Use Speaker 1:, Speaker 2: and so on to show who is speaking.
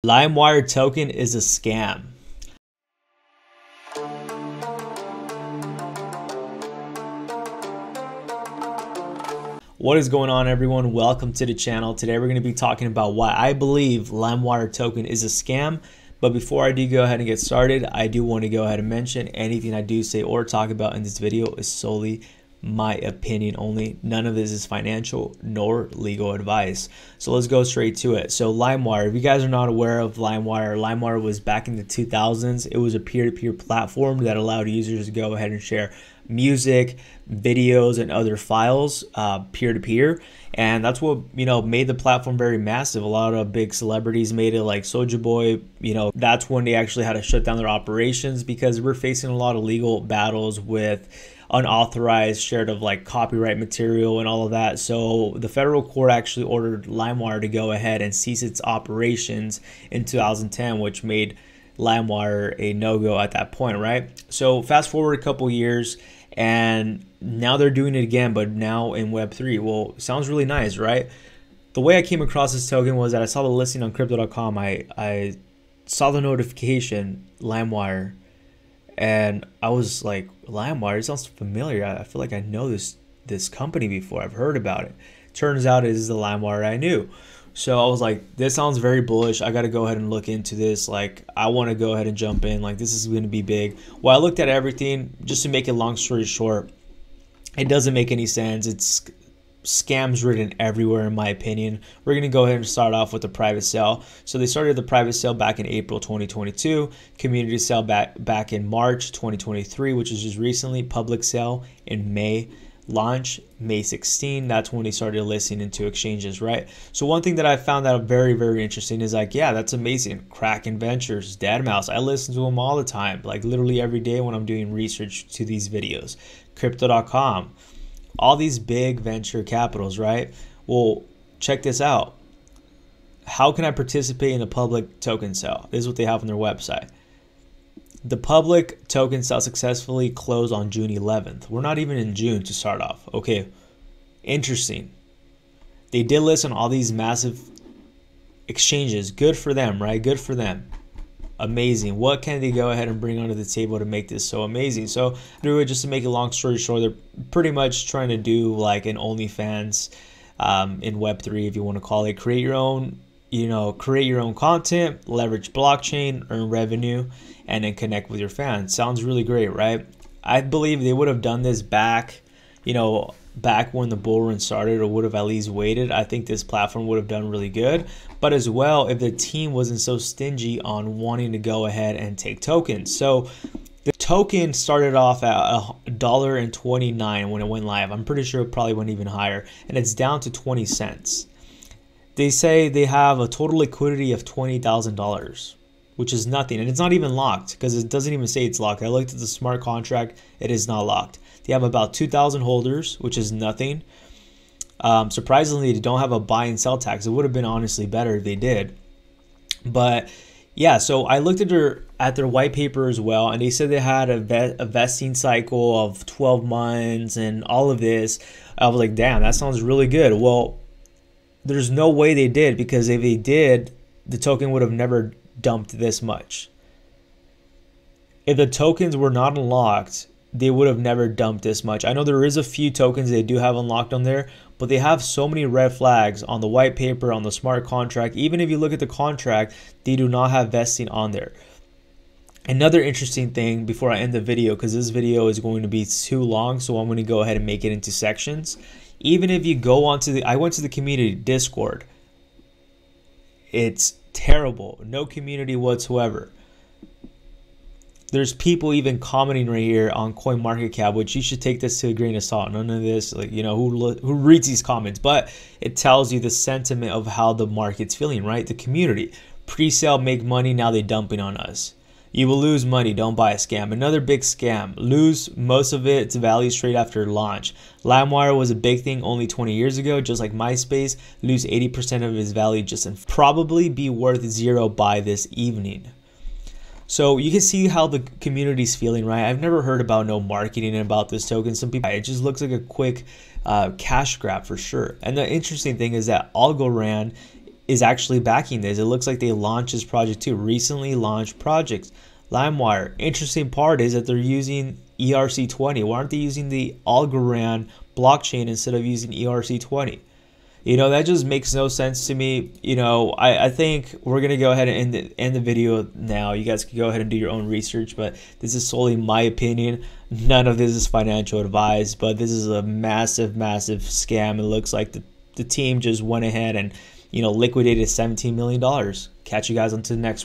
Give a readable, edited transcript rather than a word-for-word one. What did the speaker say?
Speaker 1: Limewire token is a scam. What is going on, everyone? Welcome to the channel. Today we're going to be talking about why I believe Limewire token is a scam. But before I do go ahead and get started, I do want to go ahead and mention anything I do say or talk about in this video is solely my opinion only. None of this is financial nor legal advice. So let's go straight to it. So Limewire, if you guys are not aware of Limewire, Limewire was back in the 2000s. It was a peer-to-peer platform that allowed users to go ahead and share music, videos, and other files peer-to-peer. And that's what, made the platform very massive. A lot of big celebrities made it, like Soulja Boy. That's when they actually had to shut down their operations because we're facing a lot of legal battles with unauthorized shared of like copyright material and all of that. So the federal court actually ordered Limewire to go ahead and cease its operations in 2010, which made Limewire a no-go at that point, right? So fast forward a couple years and now they're doing it again, but now in Web3. Well, sounds really nice, right? The way I came across this token was that I saw the listing on crypto.com. I saw the notification, Limewire, and I was like, Limewire, it sounds familiar. I feel like I know this company before. I've heard about it. Turns out it is the Limewire I knew. So I was like, this sounds very bullish. I got to go ahead and look into this. Like, I want to go ahead and jump in. Like, this is going to be big. Well, I looked at everything. Just to make a long story short, it doesn't make any sense. It's scams written everywhere, in my opinion. We're going to go ahead and start off with the private sale. So they started the private sale back in April 2022, community sale back in March 2023, which is just recently, public sale in May, launch May 16. That's when they started listing into exchanges, right? So one thing that I found out very, very interesting is like, yeah, that's amazing. Kraken Ventures, Deadmau5, I listen to them all the time, like literally every day when I'm doing research to these videos. Crypto.com, all these big venture capitals, right? Well, check this out. How can I participate in a public token sale? This is what they have on their website. The public token sale successfully closed on June 11th. We're not even in June to start off. Okay, interesting. They did list on all these massive exchanges. Good for them, right? Good for them. Amazing. What can they go ahead and bring onto the table to make this so amazing? So just to make a long story short, they're pretty much trying to do like an OnlyFans in Web3, if you want to call it. Create your own, create your own content, leverage blockchain, earn revenue, and then connect with your fans. Sounds really great, right? I believe they would have done this back, back when the bull run started, or would have at least waited. I think this platform would have done really good. But as well, if the team wasn't so stingy on wanting to go ahead and take tokens. So the token started off at $1.29 when it went live. I'm pretty sure it probably went even higher, and it's down to 20 cents. They say they have a total liquidity of $20,000, which is nothing. And it's not even locked because it doesn't even say it's locked. I looked at the smart contract. It is not locked. They have about 2,000 holders, which is nothing. Surprisingly, they don't have a buy and sell tax. It would have been honestly better if they did. But yeah, so I looked at their white paper as well, and they said they had a vesting cycle of 12 months and all of this. I was like, damn, that sounds really good. Well, there's no way they did, because if they did, the token would have never dumped this much. If the tokens were not unlocked, they would have never dumped this much. I know there is a few tokens they do have unlocked on there, but they have so many red flags on the white paper, on the smart contract. Even if you look at the contract, they do not have vesting on there. Another interesting thing before I end the video, because this video is going to be too long, so I'm going to go ahead and make it into sections. Even if you go onto I went to the community Discord. It's terrible. No community whatsoever. There's people even commenting right here on CoinMarketCap, which you should take this to a grain of salt. None of this, like, who reads these comments, but it tells you the sentiment of how the market's feeling, right? The community. Pre-sale, make money, now they dumping on us. You will lose money, don't buy a scam. Another big scam. Lose most of its value straight after launch. Limewire was a big thing only 20 years ago, just like MySpace. Lose 80% of its value just and probably be worth zero by this evening. So you can see how the community's feeling, right? I've never heard about no marketing about this token. Some people, it just looks like a quick cash grab for sure. And the interesting thing is that Algorand is actually backing this. It looks like they launched this project too. Recently launched projects. Limewire. Interesting part is that they're using ERC20. Why aren't they using the Algorand blockchain instead of using ERC20? You know, that just makes no sense to me. You know, I think we're going to go ahead and end the video now. You guys can go ahead and do your own research, but this is solely my opinion. None of this is financial advice, but this is a massive, massive scam. It looks like the team just went ahead and, you know, liquidated $17 million. Catch you guys on to the next one.